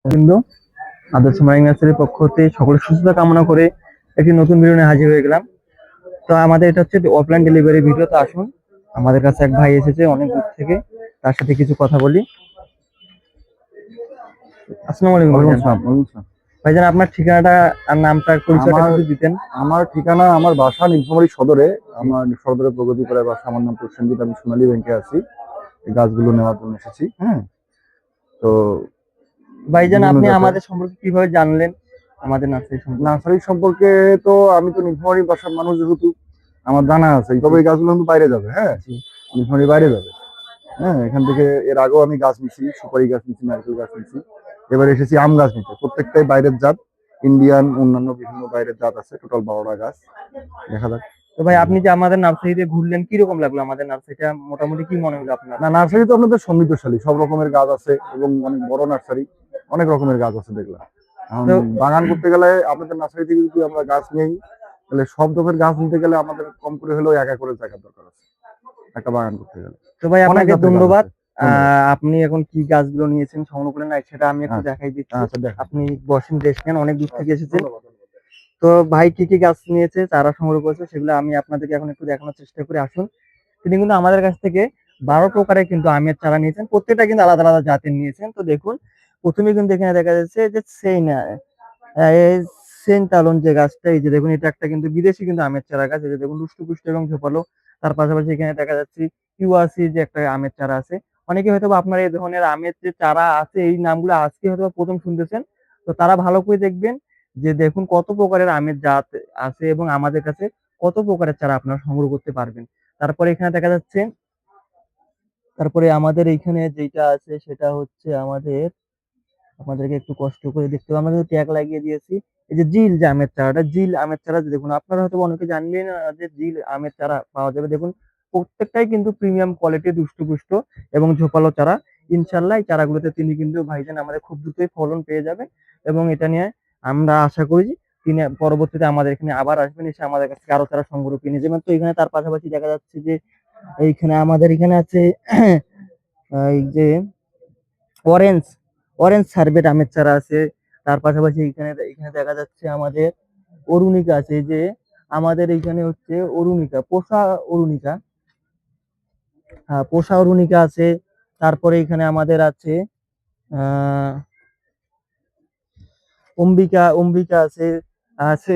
কিন্তু আদর্শ মাইং নার্সারির পক্ষ হতে সকলের সুস্থতা কামনা করে একটি নতুন ভিডিও নিয়ে হাজির হয়ে গেলাম। তো আমাদের এটা হচ্ছে অফলাইন ডেলিভারি ভিডিও। তো আসুন, আমাদের কাছে এক ভাই এসেছে অনেক দূর থেকে, তার সাথে কিছু কথা বলি। আসসালামু আলাইকুম ভাইজান। ভাইজান, আপনার ঠিকানাটা আর নামটা পরিচয়টা একটু দিতেন। আমার ঠিকানা, আমার বাসা নীলফামারী সদরে। আমার সদরে প্রগতিপাড়ায় বাসা। আমার নাম প্রসেনজিৎ। আমি সোনালী ব্যাংকে আছি। এই গাছগুলো নেওয়ার জন্য এসেছি। হ্যাঁ, তো ভাইজান, আপনি আমাদের সম্পর্কে কিভাবে জানলেন? আমাদের নার্সারি সম্পর্কে তো আমি তো নীলফামারী বাসার মানুষ, যেহেতু আমার জানা আছে। তবে এই গাছগুলো কিন্তু বাইরে যাবে। হ্যাঁ, নীলফামারী বাইরে যাবে। হ্যাঁ, এখান থেকে এর আগেও আমি গাছ নিছি, সুপারি গাছ নিছি, নারকেল গাছ নিছি। এবার এসেছি আম গাছ নিতে। প্রত্যেকটাই বাইরের জাত, ইন্ডিয়ান, অন্যান্য বিভিন্ন বাইরের জাত আছে। টোটাল 12টা গাছ। দেখা যাক। তো ভাই, আপনি যে আমাদের নার্সারিতে ঘুরলেন, কিরকম লাগলো আমাদের নার্সারিটা? মোটামুটি কি মনে হলো আপনার? না, নার্সারি তো আপনাদের সমৃদ্ধশালী, সব রকমের গাছ আছে এবং অনেক বড় নার্সারি, অনেক রকমের গাছ আছে দেখলাম। এখন তো বাগান করতে গেলে আপনাদের নার্সারি থেকে যদি আমরা গাছ নেই, তাহলে সব রকমের গাছ নিতে গেলে আমাদের কম করে হলেও একা করে জায়গার দরকার আছে একটা বাগান করতে গেলে। তো ভাই, অনেক আপনাকে জাতের গাছ ধন্যবাদ। আছে। ধন্যবাদ। আপনি এখন কি গাছগুলো নিয়েছেন সংগ্রহ করে না, সেটা আমি একটু আচ্ছা, দেখাই দিচ্ছি। আচ্ছা, দেখেন। আপনি বসেন, দেখেন, অনেক দূর থেকে আচ্ছা, এসেছেন। ধন্যবাদ, ধন্যবাদ। তো ভাই কি কি গাছ নিয়েছে, চারা সংগ্রহ করেছে, সেগুলো আমি আপনাদেরকে এখন একটু দেখানোর চেষ্টা করি। আসুন, তিনি কিন্তু আমাদের কাছ থেকে 12 প্রকারের কিন্তু আমের চারা নিয়েছেন। প্রত্যেকটা কিন্তু আলাদা আলাদা জাতের নিয়েছেন। তো দেখুন, প্রথমে কিন্তু এখানে দেখা যাচ্ছে যে সেন্ট আলন যে গাছটা, এই যে দেখুন, এটা একটা কিন্তু বিদেশি কিন্তু আমের চারা গাছ। এই যে দেখুন, লুষ্টপুষ্ট এবং ঝোপালো। তার পাশাপাশি এখানে দেখা যাচ্ছে ইউআসি যে একটা আমের চারা আছে। অনেকে হয়তো আপনার এই ধরনের আমের যে চারা আছে, এই নামগুলো আজকে হয়তো প্রথম শুনতেছেন। তো তারা ভালো করে দেখবেন যে দেখুন কত প্রকারের আমের জাত আছে এবং আমাদের কাছে কত প্রকারের চারা আপনারা সংগ্রহ করতে পারবেন। তারপরে এখানে দেখা যাচ্ছে, তারপরে আমাদের এইখানে যেটা আছে সেটা হচ্ছে আপনাদেরকে একটু কষ্ট করে দেখতে হবে। আমরা কিন্তু ট্যাগ লাগিয়ে দিয়েছি। এই যে জিল যে আমের চারাটা, জিল আমের চারা দেখুন, আপনারা হয়তো অনেকে জানবেন না যে জিল আমের চারা পাওয়া যাবে। দেখুন, প্রত্যেকটাই কিন্তু প্রিমিয়াম কোয়ালিটির দুষ্টপুষ্ট এবং ঝোপালো চারা। ইনশাল্লাহ এই চারাগুলোতে তিনি কিন্তু ভাইজান আমাদের খুব দ্রুতই ফলন পেয়ে যাবে এবং এটা নিয়ে আমরা আশা করি যে তিনি পরবর্তীতে আমাদের এখানে আবার আসবেন, এসে আমাদের কাছ থেকে আরো চারা সংগ্রহ করে নিয়ে যাবেন। তো এখানে তার পাশাপাশি দেখা যাচ্ছে যে এইখানে আমাদের এখানে আছে এই যে অরেঞ্জ অরেঞ্জ সার্বেট আমের চারা আছে। তার পাশাপাশি এখানে এখানে দেখা যাচ্ছে আমাদের অরুণিকা আছে। এই যে আমাদের এইখানে হচ্ছে অরুণিকা, পোষা অরুণিকা, পোষা অরুণিকা আছে। তারপরে এখানে আমাদের আছে আহ অম্বিকা অম্বিকা আছে, আছে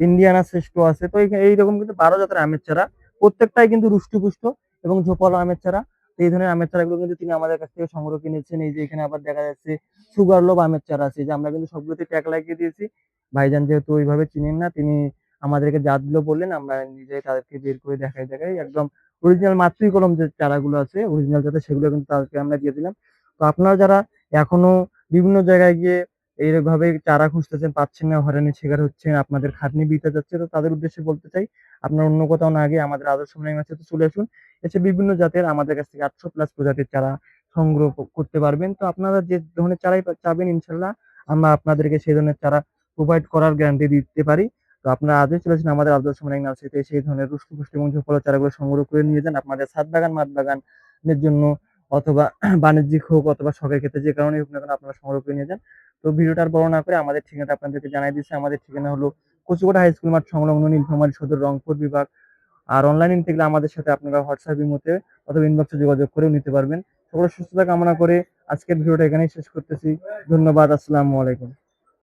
ইন্ডিয়ানা শ্রেষ্ঠ আছে। তো এইরকম কিন্তু 12 জাতের আমের চারা, প্রত্যেকটাই কিন্তু রুষ্টপুষ্ট এবং ঝোপালো আমের চারা। তো এই ধরনের আমের চারাগুলো কিন্তু তিনি আমাদের কাছ থেকে সংগ্রহ কিনেছেন। এই যে এখানে আবার দেখা যাচ্ছে সুগার লোভ আমের চারা আছে, যে আমরা কিন্তু সবগুলোতে ট্যাগ লাগিয়ে দিয়েছি। ভাইজান যেহেতু ওইভাবে চিনেন না, তিনি আমাদেরকে জাতগুলো বললেন, আমরা নিজে তাদেরকে বের করে দেখাই দেখাই একদম অরিজিনাল মাতৃ কলম যে চারাগুলো আছে অরিজিনাল জাতের, সেগুলো কিন্তু তাদেরকে আমরা দিয়ে দিলাম। তো আপনারা যারা এখনো বিভিন্ন জায়গায় গিয়ে এইভাবে চারা খুঁজতেছেন, পাচ্ছেন না, হয়রানির শিকার হচ্ছেন, আপনাদের খাটনি বৃথা যাচ্ছে, তো তাদের উদ্দেশ্যে বলতে চাই, আপনার অন্য কোথাও না গিয়ে আমাদের আদর্শ মানিক নার্সারিতে চলে আসুন। এসে বিভিন্ন জাতের আমাদের কাছ থেকে 800+ প্রজাতির চারা সংগ্রহ করতে পারবেন। তো আপনারা যে ধরনের চারাই চাবেন, ইনশাল্লাহ আমরা আপনাদেরকে সেই ধরনের চারা প্রোভাইড করার গ্যারান্টি দিতে পারি। তো আপনারা আজই চলে আসুন আমাদের আদর্শ মানিক নার্সারিতে, সেই ধরনের রুষ্টপুষ্ট এবং ঝোপালো চারাগুলো সংগ্রহ করে নিয়ে যান আপনাদের ছাদ বাগান, মাঠ বাগানের জন্য, অথবা বাণিজ্যিক হোক অথবা শখের ক্ষেত্রে, যে কারণে হোক না কেন, আপনারা সংগ্রহ করে নিয়ে যান। তো ভিডিওটা আর বড় না করে আমাদের ঠিকানাটা আপনাদেরকে জানাই দিচ্ছি। আমাদের ঠিকানা হলো কচুকোটা হাই স্কুল মাঠ সংলগ্ন, নীলফামারী সদর, রংপুর বিভাগ। আর অনলাইনে নিতে গেলে আমাদের সাথে আপনারা হোয়াটসঅ্যাপ ইমোতে অথবা ইনবক্সে যোগাযোগ করেও নিতে পারবেন। সকলের সুস্থতা কামনা করে আজকের ভিডিওটা এখানেই শেষ করতেছি। ধন্যবাদ। আসসালামু আলাইকুম।